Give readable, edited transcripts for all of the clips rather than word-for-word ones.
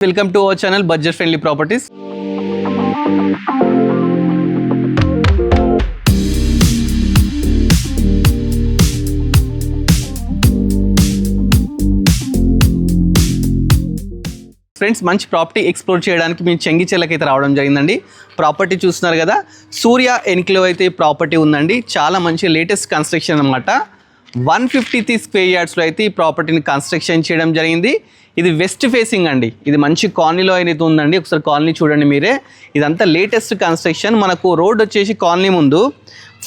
Welcome to our channel Budget Friendly Properties. Friends మంచి property explore చేయడానికి మేము చెంగిచెర్లకు అయితే రావడం జరిగిందండి. ప్రాపర్టీ చూస్తున్నారు కదా, సూర్య ఎన్క్లేవ్ అయితే ప్రాపర్టీ ఉందండి. చాలా మంచి లేటెస్ట్ కన్స్ట్రక్షన్ అనమాట. 153 స్క్వేర్ యార్డ్స్లో అయితే ఈ ప్రాపర్టీని కన్స్ట్రక్షన్ చేయడం జరిగింది. ఇది వెస్ట్ ఫేసింగ్ అండి. ఇది మంచి కాలనీలో అయితే ఉందండి. ఒకసారి కాలనీ చూడండి మీరే. ఇదంతా లేటెస్ట్ కన్స్ట్రక్షన్. మనకు రోడ్ వచ్చేసి కాలనీ ముందు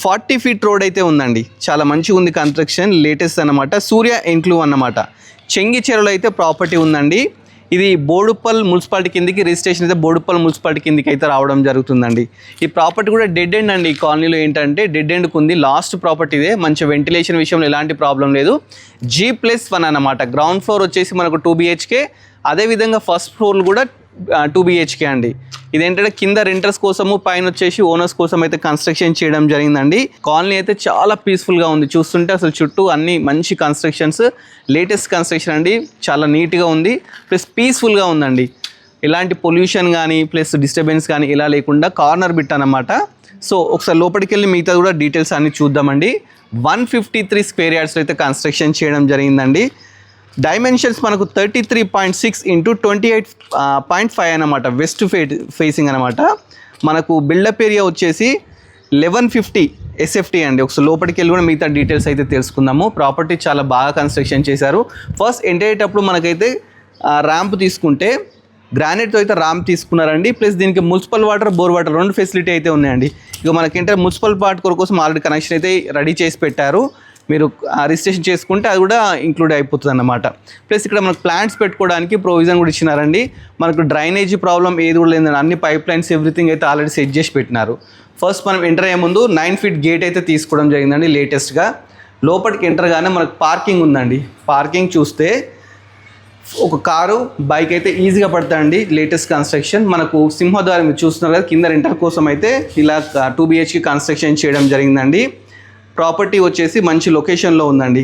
40 ఫీట్ రోడ్ అయితే ఉందండి. చాలా మంచిగా ఉంది కన్స్ట్రక్షన్, లేటెస్ట్ అనమాట. సూర్య ఎన్క్లేవ్ అన్నమాట. చెంగిచెర్లలో అయితే ప్రాపర్టీ ఉందండి. ఇది బోడుప్పల్ మున్సిపాలిటీ కిందకి రిజిస్ట్రేషన్ అయితే బోడుప్పల్ మున్సిపాలిటీ కిందకి అయితే రావడం జరుగుతుందండి. ఈ ప్రాపర్టీ కూడా డెడ్ ఎండ్ అండి. ఈ కాలనీలో ఏంటంటే డెడ్ ఎండ్కి ఉంది. లాస్ట్ ప్రాపర్టీ ఇదే. మంచి వెంటిలేషన్ విషయంలో ఎలాంటి ప్రాబ్లం లేదు. G+1 అన్నమాట. గ్రౌండ్ ఫ్లోర్ వచ్చేసి మనకు 2 BHK, అదేవిధంగా ఫస్ట్ ఫ్లోర్ కూడా 2 BHK అండి. ఇదేంటంటే కింద రెంటర్స్ కోసము, పైన వచ్చేసి ఓనర్స్ కోసం అయితే కన్స్ట్రక్షన్ చేయడం జరిగిందండి. కాలనీ అయితే చాలా పీస్ఫుల్గా ఉంది. చూస్తుంటే అసలు చుట్టూ అన్ని మంచి కన్స్ట్రక్షన్స్, లేటెస్ట్ కన్స్ట్రక్షన్ అండి. చాలా నీట్గా ఉంది, ప్లస్ పీస్ఫుల్గా ఉందండి. ఎలాంటి పొల్యూషన్ కానీ ప్లస్ డిస్టర్బెన్స్ కానీ ఇలా లేకుండా కార్నర్ బిట్ అన్నమాట. సో ఒకసారి లోపలికి వెళ్ళి మిగతా కూడా డీటెయిల్స్ అన్ని చూద్దామండి. 153 స్క్వేర్ యార్డ్స్లో అయితే కన్స్ట్రక్షన్ చేయడం జరిగిందండి. డైమెన్షన్స్ మనకు 33.6 ఇంటూ 28.5 అనమాట. వెస్ట్ ఫేసింగ్ అనమాట. మనకు బిల్డప్ ఏరియా వచ్చేసి 1150 SFT అండి. ఒకసారి లోపలికి వెళ్ళి కూడా మిగతా డీటెయిల్స్ అయితే తెలుసుకుందాము. ప్రాపర్టీ చాలా బాగా కన్స్ట్రక్షన్ చేశారు. ఫస్ట్ ఎంటర్ అయ్యేటప్పుడు మనకైతే ర్యాంప్ తీసుకుంటే గ్రానైట్తో అయితే ర్యాంప్ తీసుకున్నారండి. ప్లస్ దీనికి మున్సిపల్ వాటర్, బోర్ వాటర్ రెండు ఫెసిలిటీ అయితే ఉన్నాయండి. ఇక మనకేంటే మున్సిపల్ వాటర్ కోసం ఆల్రెడీ కనెక్షన్ అయితే రెడీ చేసి పెట్టారు. మీరు రిజిస్ట్రేషన్ చేసుకుంటే అది కూడా ఇంక్లూడ్ అయిపోతుంది అన్నమాట. ప్లస్ ఇక్కడ మనకు ప్లాంట్స్ పెట్టుకోవడానికి ప్రొవిజన్ కూడా ఇచ్చినారండి. మనకు డ్రైనేజీ ప్రాబ్లం ఏది కూడా లేదండి. అన్ని పైప్ లైన్స్ ఎవ్రీథింగ్ అయితే ఆల్రెడీ సెట్ చేసి పెట్టినారు. ఫస్ట్ మనం ఎంటర్ అయ్యే ముందు 9 ఫీట్ గేట్ అయితే తీసుకోవడం జరిగిందండి లేటెస్ట్గా. లోపలికి ఎంటర్ గానే మనకు పార్కింగ్ ఉందండి. పార్కింగ్ చూస్తే ఒక కారు, బైక్ అయితే ఈజీగా పడతాయండి. Latest construction. మనకు సింహద్వారం మీరు చూస్తున్నారు కదా, కింద రెంటర్ కోసం అయితే ఇలా 2 BHK కన్స్ట్రక్షన్ చేయడం జరిగిందండి. ప్రాపర్టీ వచ్చేసి మంచి లొకేషన్లో ఉందండి.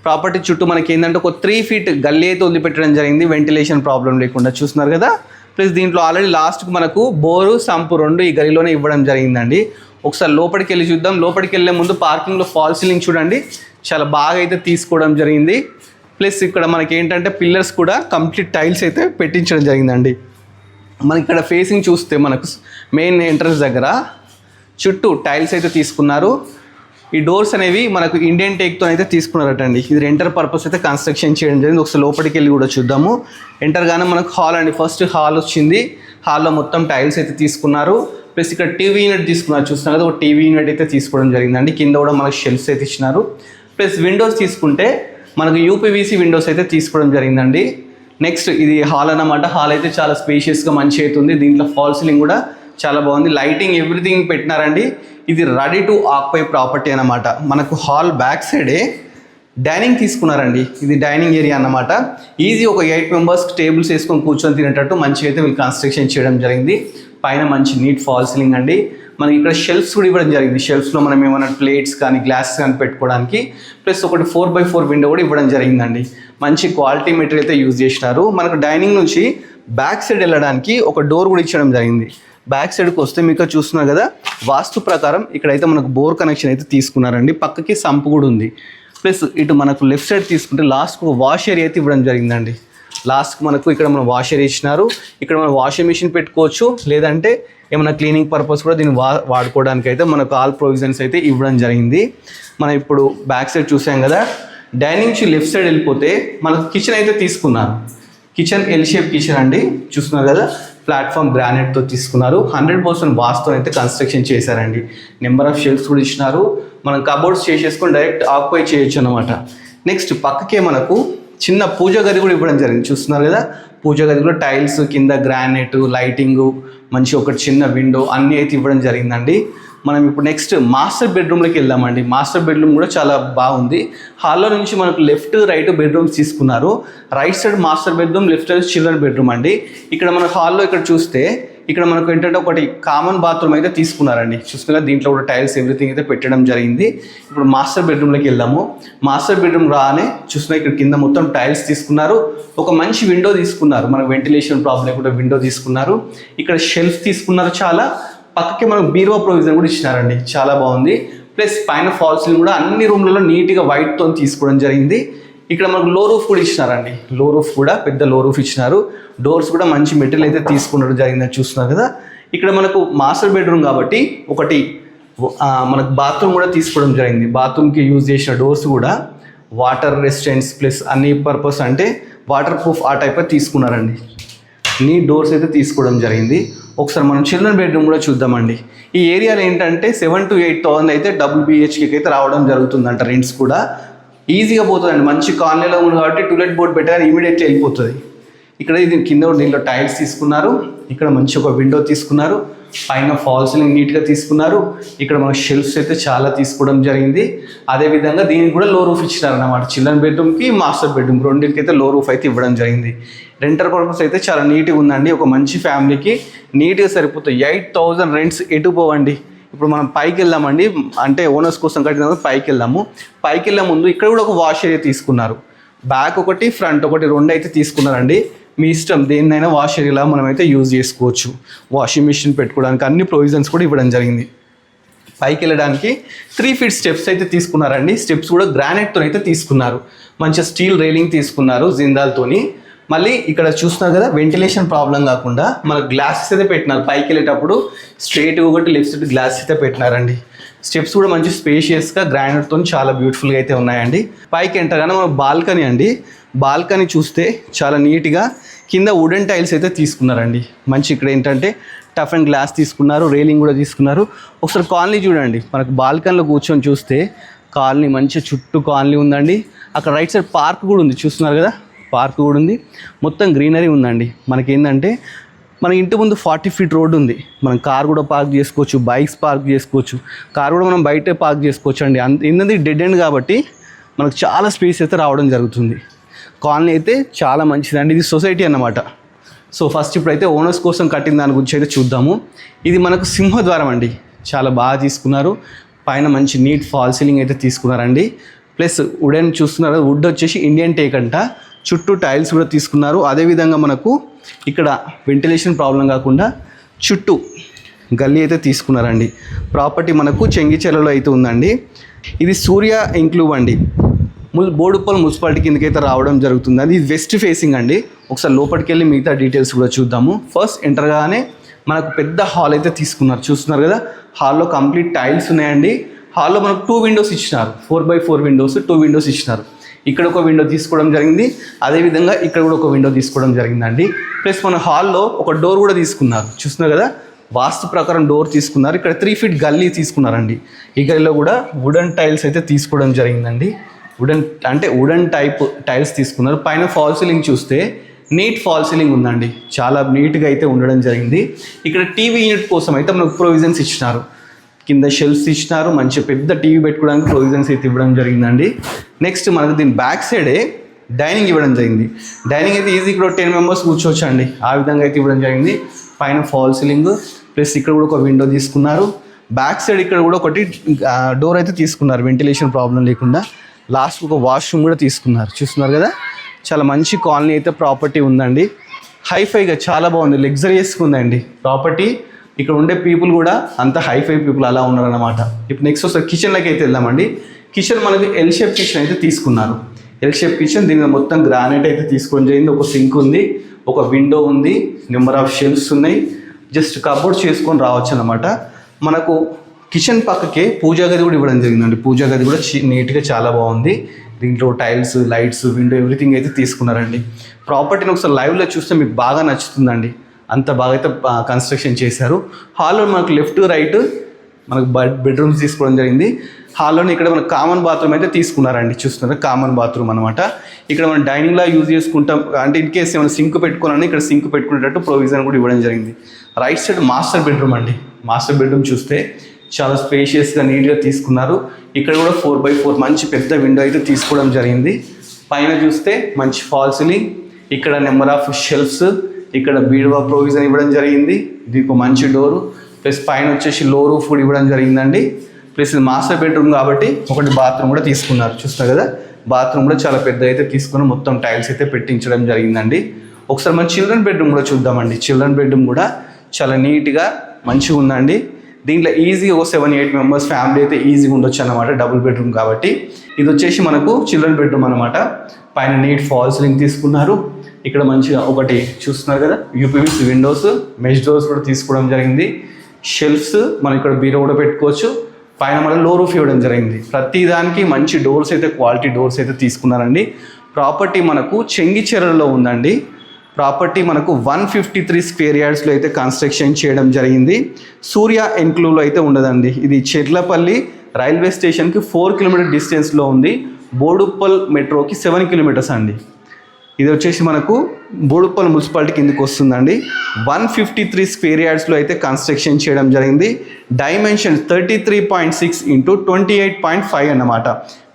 ప్రాపర్టీ చుట్టూ మనకి ఏంటంటే ఒక 3 ఫీట్ గల్లీ అయితే వదిలిపెట్టడం జరిగింది, వెంటిలేషన్ ప్రాబ్లం లేకుండా. చూస్తున్నారు కదా. ప్లస్ దీంట్లో ఆల్రెడీ లాస్ట్కి మనకు బోరు, సంపు రెండు ఈ గలీలోనే ఇవ్వడం జరిగిందండి. ఒకసారి లోపలికి వెళ్ళి చూద్దాం. లోపలికి వెళ్ళే ముందు పార్కింగ్లో ఫాల్ సీలింగ్ చూడండి, చాలా బాగా అయితే తీసుకోవడం జరిగింది. ప్లస్ ఇక్కడ మనకి ఏంటంటే పిల్లర్స్ కూడా కంప్లీట్ టైల్స్ అయితే పెట్టించడం జరిగిందండి. మనకి ఇక్కడ ఫేసింగ్ చూస్తే మనకు మెయిన్ ఎంట్రన్స్ దగ్గర చుట్టూ టైల్స్ అయితే తీసుకున్నారు. ఈ డోర్స్ అనేవి మనకు ఇండియన్ టేక్తో అయితే తీసుకున్నారటండి. ఇది రెంటర్ పర్పస్ అయితే కన్స్ట్రక్షన్ చేయడం జరిగింది. ఒకసారి లోపలికి వెళ్ళి కూడా చూద్దాము. ఎంటర్ గానే మనకు హాల్ అండి. ఫస్ట్ హాల్ వచ్చింది. హాల్లో మొత్తం టైల్స్ అయితే తీసుకున్నారు. ప్లస్ ఇక్కడ టీవీ యూనిట్ తీసుకున్నారు. చూస్తున్నారు కదా, ఒక టీవీ యూనిట్ అయితే తీసుకోవడం జరిగిందండి. కింద కూడా మనకు షెల్ఫ్స్ అయితే ఇచ్చినారు. ప్లస్ విండోస్ తీసుకుంటే మనకు UPVC విండోస్ అయితే తీసుకోవడం జరిగిందండి. నెక్స్ట్ ఇది హాల్ అన్నమాట. హాల్ అయితే చాలా స్పేషియస్గా మంచి అవుతుంది. దీంట్లో ఫాల్ సీలింగ్ కూడా చాలా బాగుంది. లైటింగ్ ఎవ్రీథింగ్ పెట్టినారండి. ఇది రెడీ టు ఆక్యుపై ప్రాపర్టీ అన్నమాట. మనకు హాల్ బ్యాక్ సైడే డైనింగ్ తీసుకున్నారండి. ఇది డైనింగ్ ఏరియా అన్నమాట. ఈజీ ఒక 8 మెంబర్స్ టేబుల్స్ వేసుకొని కూర్చొని తినేటట్టు మంచిగా అయితే వీళ్ళు కన్స్ట్రక్షన్ చేయడం జరిగింది. పైన మంచి నీట్ ఫాల్ సీలింగ్ అండి. మనకి ఇక్కడ షెల్ఫ్స్ కూడా ఇవ్వడం జరిగింది. షెల్ఫ్స్లో మనం ఏమైనా ప్లేట్స్ కానీ గ్లాసెస్ కానీ పెట్టుకోవడానికి. ప్లస్ ఒకటి 4x4 విండో కూడా ఇవ్వడం జరిగిందండి. మంచి క్వాలిటీ మెటీరియల్ అయితే యూజ్ చేసినారు. మనకు డైనింగ్ నుంచి బ్యాక్ సైడ్ వెళ్ళడానికి ఒక డోర్ కూడా ఇచ్చడం జరిగింది. బ్యాక్ సైడ్కి వస్తే మీకు చూస్తున్నారు కదా, వాస్తు ప్రకారం ఇక్కడైతే మనకు బోర్ కనెక్షన్ అయితే తీసుకున్నారండి. పక్కకి సంపు కూడా ఉంది. ప్లస్ ఇటు మనకు లెఫ్ట్ సైడ్ తీసుకుంటే లాస్ట్కి ఒక వాష్ ఏరియా అయితే ఇవ్వడం జరిగిందండి. లాస్ట్కి మనకు ఇక్కడ మనం వాష్ ఏరియా ఇచ్చినారు. ఇక్కడ మనం వాషింగ్ మిషన్ పెట్టుకోవచ్చు, లేదంటే ఏమైనా క్లీనింగ్ పర్పస్ కూడా దీన్ని వాడుకోవడానికి అయితే మనకు ఆల్ ప్రొవిజన్స్ అయితే ఇవ్వడం జరిగింది. మనం ఇప్పుడు బ్యాక్ సైడ్ చూసాం కదా. డైనింగ్ నుంచి లెఫ్ట్ సైడ్ వెళ్ళిపోతే మనకు కిచెన్ అయితే తీసుకున్నారు. కిచెన్ ఎల్ షేప్ కిచెన్ అండి. చూస్తున్నారు కదా, ప్లాట్ఫామ్ గ్రానైట్తో తీసుకున్నారు. 100% వాస్తో అయితే కన్స్ట్రక్షన్ చేశారండి. నెంబర్ ఆఫ్ షెల్ఫ్స్ కూడా ఇచ్చినారు. మనం కబోర్డ్స్ చేసేసుకొని డైరెక్ట్ ఆక్యుపై చేయొచ్చు అనమాట. నెక్స్ట్ పక్కకే మనకు చిన్న పూజ గది కూడా ఇవ్వడం జరిగింది. చూస్తున్నారు కదా, పూజ గది కూడా టైల్స్, కింద గ్రానైట్, లైటింగు, మంచి ఒకటి చిన్న విండో అన్నీ అయితే ఇవ్వడం జరిగిందండి. మనం ఇప్పుడు నెక్స్ట్ మాస్టర్ బెడ్రూమ్లోకి వెళ్దామండి. మాస్టర్ బెడ్రూమ్ కూడా చాలా బాగుంది. హాల్లో నుంచి మనకు లెఫ్ట్ రైట్ బెడ్రూమ్స్ తీసుకున్నారు. Right side master bedroom, left side children bedroom అండి. ఇక్కడ మన హాల్లో ఇక్కడ చూస్తే ఇక్కడ మనకు ఏంటంటే ఒకటి కామన్ బాత్రూమ్ అయితే తీసుకున్నారండి. చూస్తున్నా దీంట్లో కూడా టైల్స్ ఎవ్రీథింగ్ అయితే పెట్టడం జరిగింది. ఇప్పుడు మాస్టర్ బెడ్రూమ్లోకి వెళ్దాము. మాస్టర్ బెడ్రూమ్ రానే చూస్తున్నా ఇక్కడ కింద మొత్తం టైల్స్ తీసుకున్నారు. ఒక మంచి విండో తీసుకున్నారు, మనకు వెంటిలేషన్ ప్రాబ్లం కూడా విండో తీసుకున్నారు. ఇక్కడ షెల్ఫ్ తీసుకున్నారు, చాలా పక్కకి మనకు బీరువా ప్రొవిజన్ కూడా ఇచ్చినారండి, చాలా బాగుంది. ప్లస్ పైన ఫాల్ సీలింగ్ కూడా అన్ని రూమ్లలో నీట్గా వైట్తో తీసుకోవడం జరిగింది. ఇక్కడ మనకు లో రూఫ్ కూడా ఇచ్చినారండి, లో రూఫ్ కూడా పెద్ద లో రూఫ్ ఇచ్చినారు. డోర్స్ కూడా మంచి మెటీరియల్ అయితే తీసుకున్నట్టు జరిగిందని చూస్తున్నారు కదా. ఇక్కడ మనకు మాస్టర్ బెడ్రూమ్ కాబట్టి ఒకటి మనకు బాత్రూమ్ కూడా తీసుకోవడం జరిగింది. బాత్రూమ్కి యూజ్ చేసిన డోర్స్ కూడా వాటర్ రెసిస్టెన్స్ ప్లస్ అన్ని పర్పస్ అంటే వాటర్ ప్రూఫ్ ఆ టైప్ తీసుకున్నారండి. నీ డోర్స్ అయితే తీసుకోవడం జరిగింది. ఒకసారి మనం చిల్డ్రన్ బెడ్రూమ్ కూడా చూద్దామండి. ఈ ఏరియాలో ఏంటంటే 7,000 to 8,000 అయితే డబుల్ BHKకి అయితే రావడం జరుగుతుందంట. రెంట్స్ కూడా ఈజీగా పోతుందండి, మంచి కాలనీలో ఉంది కాబట్టి టూలెట్ బోర్డ్ పెట్టగానే ఇమీడియట్లీ వెళ్ళిపోతుంది. ఇక్కడ ఇది కింద దీంట్లో టైల్స్ తీసుకున్నారు, ఇక్కడ మంచి ఒక విండో తీసుకున్నారు, పైన ఫాల్ సీలింగ్ నీట్గా తీసుకున్నారు. ఇక్కడ మనకు షెల్ఫ్స్ అయితే చాలా తీసుకోవడం జరిగింది. అదేవిధంగా దీనికి కూడా లో రూఫ్ ఇచ్చినారన్నమాట. చిల్డ్రన్ బెడ్రూమ్కి మాస్టర్ బెడ్రూమ్ రెండింటికి అయితే లో రూఫ్ అయితే ఇవ్వడం జరిగింది. రెంటర్ పర్పస్ అయితే చాలా నీట్గా ఉందండి. ఒక మంచి ఫ్యామిలీకి నీట్గా సరిపోతుంది. 8,000 రెంట్స్ ఎటు పోవండి. ఇప్పుడు మనం పైకి వెళ్దామండి, అంటే ఓనర్స్ కోసం కట్టిన పైకి వెళ్దాము. పైకి వెళ్ళే ముందు ఇక్కడ కూడా ఒక వాష్ ఏరియా తీసుకున్నారు. బ్యాక్ ఒకటి ఫ్రంట్ ఒకటి రెండు అయితే తీసుకున్నారండి. మీ ఇష్టం, దేన్నైనా వాష్ ఏరియాలా మనం అయితే యూజ్ చేసుకోవచ్చు. వాషింగ్ మిషన్ పెట్టుకోవడానికి అన్ని ప్రొవిజన్స్ కూడా ఇవ్వడం జరిగింది. పైకి వెళ్ళడానికి 3 feet స్టెప్స్ అయితే తీసుకున్నారండి. స్టెప్స్ కూడా గ్రానైట్తో అయితే తీసుకున్నారు. మంచిగా స్టీల్ రైలింగ్ తీసుకున్నారు జిందాల్తోని. మళ్ళీ ఇక్కడ చూస్తున్నారు కదా, వెంటిలేషన్ ప్రాబ్లం కాకుండా మనకు గ్లాసెస్ అయితే పెట్టినారు. పైకి వెళ్ళేటప్పుడు స్ట్రైట్ ఒకటి లెఫ్ట్ సైడ్ గ్లాస్ అయితే పెట్టినారండి. స్టెప్స్ కూడా మంచి స్పేషియస్గా గ్రానైట్తో చాలా బ్యూటిఫుల్గా అయితే ఉన్నాయండి. పైకి ఎంటర్గానే మన బాల్కనీ అండి. బాల్కనీ చూస్తే చాలా నీట్గా కింద వుడెన్ టైల్స్ అయితే తీసుకున్నారండి. మంచి ఇక్కడ ఏంటంటే టఫ్ అండ్ గ్లాస్ తీసుకున్నారు, రైలింగ్ కూడా తీసుకున్నారు. ఒకసారి కాలనీ చూడండి, మనకు బాల్కనీలో కూర్చొని చూస్తే కాలనీ మంచి చుట్టూ కాలనీ ఉందండి. అక్కడ రైట్ సైడ్ పార్క్ కూడా ఉంది, చూస్తున్నారు కదా, పార్క్ కూడా ఉంది. మొత్తం గ్రీనరీ ఉందండి. మనకి ఏంటంటే మన ఇంటి ముందు 40 feet రోడ్ ఉంది. మనం కార్ కూడా పార్క్ చేసుకోవచ్చు, బైక్స్ పార్క్ చేసుకోవచ్చు. కార్ కూడా మనం బయటే పార్క్ చేసుకోవచ్చు అండి. ఏంటంటే డెడ్ ఎండ్ కాబట్టి మనకు చాలా స్పేస్ అయితే రావడం జరుగుతుంది. కాలనీ అయితే చాలా మంచిదండి. ఇది సొసైటీ అన్నమాట. సో ఫస్ట్ ఇప్పుడైతే ఓనర్స్ కోసం కట్టిన దాని గురించి అయితే చూద్దాము. ఇది మనకు సింహద్వారం అండి, చాలా బాగా తీసుకున్నారు. పైన మంచి నీట్ ఫాల్ సీలింగ్ అయితే తీసుకున్నారండి. ప్లస్ వుడెన్ చూస్తున్నారు, వుడ్ వచ్చేసి ఇండియన్ టేక్ అంట. చుట్టూ టైల్స్ కూడా తీసుకున్నారు. అదేవిధంగా మనకు ఇక్కడ వెంటిలేషన్ ప్రాబ్లం కాకుండా చుట్టూ గల్లీ అయితే తీసుకున్నారండి. ప్రాపర్టీ మనకు చెంగిచెర్లలో అయితే ఉందండి. ఇది సూర్య ఎన్క్లేవ్ అండి, బోడుప్పల్ మున్సిపాలిటీ కిందకైతే రావడం జరుగుతుంది. అది వెస్ట్ ఫేసింగ్ అండి. ఒకసారి లోపలికి వెళ్ళి మిగతా డీటెయిల్స్ కూడా చూద్దాము. ఫస్ట్ ఎంటర్ గానే మనకు పెద్ద హాల్ అయితే తీసుకున్నారు, చూస్తున్నారు కదా. హాల్లో కంప్లీట్ టైల్స్ ఉన్నాయండి. హాల్లో మనకు 2 windows ఇచ్చినారు, 4x4 windows, 2 windows ఇచ్చినారు. ఇక్కడ ఒక విండో తీసుకోవడం జరిగింది, అదేవిధంగా ఇక్కడ కూడా ఒక విండో తీసుకోవడం జరిగిందండి. ప్లస్ మన హాల్లో ఒక డోర్ కూడా తీసుకున్నారు, చూస్తున్నారు కదా. వాస్తు ప్రకారం డోర్ తీసుకున్నారు. ఇక్కడ 3 feet గల్లీ తీసుకున్నారండి. ఈ గల్లీలో కూడా వుడెన్ టైల్స్ అయితే తీసుకోవడం జరిగిందండి. వుడెన్ టైప్ టైల్స్ తీసుకున్నారు. పైన ఫాల్ సీలింగ్ చూస్తే నీట్ ఫాల్ సీలింగ్ ఉందండి, చాలా నీట్గా అయితే ఉండడం జరిగింది. ఇక్కడ టీవీ యూనిట్ కోసం అయితే మనకు ప్రొవిజన్స్ ఇచ్చినారు. కింద షెల్ఫ్స్ ఇచ్చినారు, మంచి పెద్ద టీవీ పెట్టుకోవడానికి ప్రొవిజన్స్ అయితే ఇవ్వడం జరిగిందండి. నెక్స్ట్ మనకు దీని బ్యాక్ సైడే డైనింగ్ ఇవ్వడం జరిగింది. డైనింగ్ అయితే ఈజీ కూడా 10 members కూర్చోవచ్చు అండి, ఆ విధంగా అయితే ఇవ్వడం జరిగింది. పైన ఫాల్ సీలింగ్ ప్లస్ ఇక్కడ కూడా ఒక విండో తీసుకున్నారు. బ్యాక్ సైడ్ ఇక్కడ కూడా ఒకటి డోర్ అయితే తీసుకున్నారు, వెంటిలేషన్ ప్రాబ్లం లేకుండా. లాస్ట్ ఒక వాష్రూమ్ కూడా తీసుకున్నారు, చూస్తున్నారు కదా. చాలా మంచి కాలనీ అయితే ప్రాపర్టీ ఉందండి. హైఫైగా చాలా బాగుంది, లగ్జరియస్గా ఉందండి ప్రాపర్టీ. ఇక్కడ ఉండే పీపుల్ కూడా అంత హైఫై పీపుల్ అలా ఉన్నారన్నమాట. ఇప్పుడు నెక్స్ట్ ఒకసారి కిచెన్లోకి అయితే వెళ్దామండి. కిచెన్ మనకి ఎల్ షేప్ కిచెన్ అయితే తీసుకున్నారు. ఎల్ షేప్ కిచెన్, దీని మొత్తం గ్రానైట్ అయితే తీసుకొని జరిగింది. ఒక సింక్ ఉంది, ఒక విండో ఉంది, నెంబర్ ఆఫ్ షెల్ఫ్స్ ఉన్నాయి. జస్ట్ కబోర్డ్ చేసుకొని రావచ్చు అన్నమాట. మనకు కిచెన్ పక్కకే పూజా గది కూడా ఇవ్వడం జరిగిందండి. పూజా గది కూడా నీట్గా చాలా బాగుంది. దీంట్లో టైల్స్, లైట్స్, విండో ఎవ్రీథింగ్ అయితే తీసుకున్నారండి. ప్రాపర్టీని ఒకసారి లైవ్లో చూస్తే మీకు బాగా నచ్చుతుందండి, అంత బాగా అయితే కన్స్ట్రక్షన్ చేశారు. హాల్లో మనకు లెఫ్ట్ రైట్ మనకు బెడ్రూమ్స్ తీసుకోవడం జరిగింది. హాల్లోనే ఇక్కడ మనకు కామన్ బాత్రూమ్ అయితే తీసుకున్నారండి, చూస్తున్నారు కామన్ బాత్రూమ్ అనమాట. ఇక్కడ మనం డైనింగ్లా యూజ్ చేసుకుంటాం అంటే ఇన్ కేస్ ఏమైనా సింక్ పెట్టుకోవాలని ఇక్కడ సింక్ పెట్టుకునేటట్టు ప్రొవిజన్ కూడా ఇవ్వడం జరిగింది. రైట్ సైడ్ మాస్టర్ బెడ్రూమ్ అండి. మాస్టర్ బెడ్రూమ్ చూస్తే చాలా స్పేషియస్గా నీట్గా తీసుకున్నారు. ఇక్కడ కూడా 4x4 మంచి పెద్ద విండో అయితే తీసుకోవడం జరిగింది. పైన చూస్తే మంచి ఫాల్ సీలింగ్, ఇక్కడ నెంబర్ ఆఫ్ షెల్ఫ్స్, ఇక్కడ బీడువా ప్రొవిజన్ ఇవ్వడం జరిగింది. దీనికి ఒక మంచి డోరు ప్లస్ పైన వచ్చేసి లో రూఫ్ కూడా ఇవ్వడం జరిగిందండి. ప్లస్ ఇది మాస్టర్ బెడ్రూమ్ కాబట్టి ఒకటి బాత్రూమ్ కూడా తీసుకున్నారు. చూస్తారు కదా, బాత్రూమ్ కూడా చాలా పెద్ద అయితే తీసుకుని మొత్తం టైల్స్ అయితే పెట్టించడం జరిగిందండి. ఒకసారి మన చిల్డ్రన్ బెడ్రూమ్ కూడా చూద్దామండి. చిల్డ్రన్ బెడ్రూమ్ కూడా చాలా నీట్గా మంచిగా ఉందండి. దీంట్లో ఈజీగా ఒక 7-8 మెంబర్స్ ఫ్యామిలీ అయితే ఈజీగా ఉండొచ్చు అనమాట, డబుల్ బెడ్రూమ్ కాబట్టి. ఇది వచ్చేసి మనకు చిల్డ్రన్ బెడ్రూమ్ అనమాట. పైన నీట్ ఫాల్ సీలింగ్ తీసుకున్నారు. ఇక్కడ మంచిగా ఒకటి చూస్తున్నారు కదా, యూపీవీసీ విండోస్, మెష్ డోర్స్ కూడా తీసుకోవడం జరిగింది. షెల్ఫ్స్ మనం ఇక్కడ బీరో కూడా పెట్టుకోవచ్చు. పైన మళ్ళీ లో రూఫ్ ఇవ్వడం జరిగింది. ప్రతి దానికి మంచి డోర్స్ అయితే క్వాలిటీ డోర్స్ అయితే తీసుకున్నారండి. ప్రాపర్టీ మనకు చెంగిచెర్లలో ఉందండి. ప్రాపర్టీ మనకు 153 స్క్వేర్ యార్డ్స్లో అయితే కన్స్ట్రక్షన్ చేయడం జరిగింది. సూర్య ఎన్క్లూవ్లో అయితే ఉండదండి. ఇది చెర్లపల్లి రైల్వే స్టేషన్కి 4 కిలోమీటర్ డిస్టెన్స్లో ఉంది. బోడుప్పల్ మెట్రోకి 7 కిలోమీటర్స్ అండి. ఇది వచ్చేసి మనకు బోడుప్పల్ మున్సిపాలిటీ కిందకి వస్తుందండి. 153 స్క్వేర్ యార్డ్స్లో అయితే కన్స్ట్రక్షన్ చేయడం జరిగింది. డైమెన్షన్ 33.6 ఇంటూ 28.5 అన్నమాట.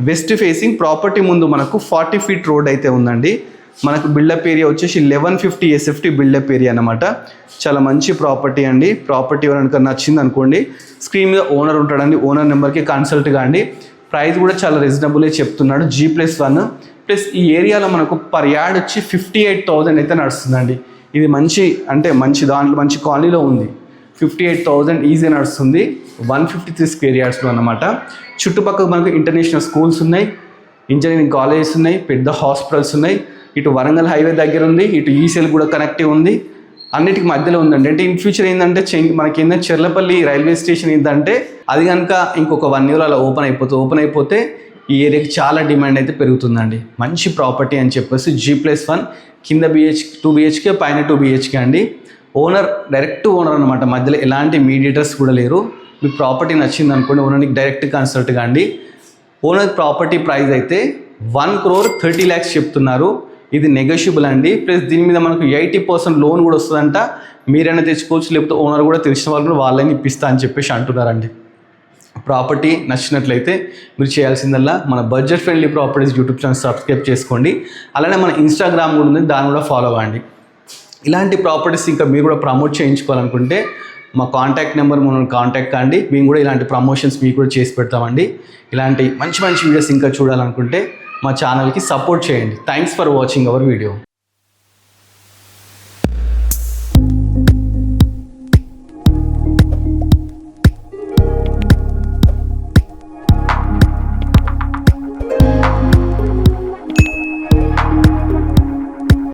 వెస్ట్ ఫేసింగ్ ప్రాపర్టీ ముందు మనకు 40 ఫీట్ రోడ్ అయితే ఉందండి. మనకు బిల్డప్ ఏరియా వచ్చేసి 1150 SFT బిల్డప్ ఏరియా అనమాట. చాలా మంచి ప్రాపర్టీ అండి. ప్రాపర్టీ ఎవరైనా నచ్చింది అనుకోండి, స్క్రీన్ మీద ఓనర్ ఉంటాడండి, ఓనర్ నెంబర్కి కన్సల్ట్ కాండి. ప్రైస్ కూడా చాలా రీజనబుల్గా చెప్తున్నాడు. G+1 ప్లస్ ఈ ఏరియాలో మనకు పర్ యార్డ్ వచ్చి 58,000 అయితే నడుస్తుందండి. ఇది మంచి అంటే మంచి దాంట్లో మంచి కాలనీలో ఉంది. 58,000 ఈజీ నడుస్తుంది 153 స్క్వేర్ యార్డ్స్లో అన్నమాట. చుట్టుపక్కల మనకు ఇంటర్నేషనల్ స్కూల్స్ ఉన్నాయి, ఇంజనీరింగ్ కాలేజెస్ ఉన్నాయి, పెద్ద హాస్పిటల్స్ ఉన్నాయి. ఇటు వరంగల్ హైవే దగ్గర ఉంది, ఇటు ఈసెల్ కూడా కనెక్టివ్ ఉంది. అన్నిటికి మధ్యలో ఉందండి. అంటే ఇన్ ఫ్యూచర్ ఏంటంటే మనకి ఏంటంటే చెర్లపల్లి రైల్వే స్టేషన్ ఏంటంటే అది కనుక ఇంకొక 1 year అలా ఓపెన్ అయిపోతే ఈ ఏరియాకి చాలా డిమాండ్ అయితే పెరుగుతుందండి. మంచి ప్రాపర్టీ అని చెప్పేసి G+1 కింద 2 BHK పైన 2 BHK అండి. ఓనర్ డైరెక్ట్ ఓనర్ అనమాట, మధ్యలో ఎలాంటి మీడియేటర్స్ కూడా లేరు. మీ ప్రాపర్టీ నచ్చింది అనుకోండి, ఓనర్కి డైరెక్ట్ కన్సల్ట్ కాండి. ఓనర్ ప్రాపర్టీ ప్రైస్ అయితే 1,30 lakhs చెప్తున్నారు. ఇది నెగోషియబుల్ అండి. ప్లస్ దీని మీద మనకు 80% లోన్ కూడా వస్తుందంట. మీరైనా తెచ్చుకోవచ్చు, లేకపోతే ఓనర్ కూడా తెలిసిన వాళ్ళు కూడా వాళ్ళని ఇప్పిస్తా అని చెప్పేసి అంటున్నారండి. ప్రాపర్టీ నచ్చినట్లయితే మీరు చేయాల్సిందల్లా మన budget friendly properties YouTube channel subscribe చేసుకోండి. అలానే మన ఇన్స్టాగ్రామ్ కూడా ఉంది, దాన్ని కూడా ఫాలో అవ్వండి. ఇలాంటి ప్రాపర్టీస్ ఇంకా మీరు కూడా ప్రమోట్ చేయించుకోవాలనుకుంటే మా కాంటాక్ట్ నెంబర్ మనం కాంటాక్ట్ కాండి. మేము కూడా ఇలాంటి ప్రమోషన్స్ మీకు కూడా చేసి పెడతామండి. ఇలాంటి మంచి మంచి వీడియోస్ ఇంకా చూడాలనుకుంటే మా ఛానల్కి సపోర్ట్ చేయండి. Thanks for watching our video.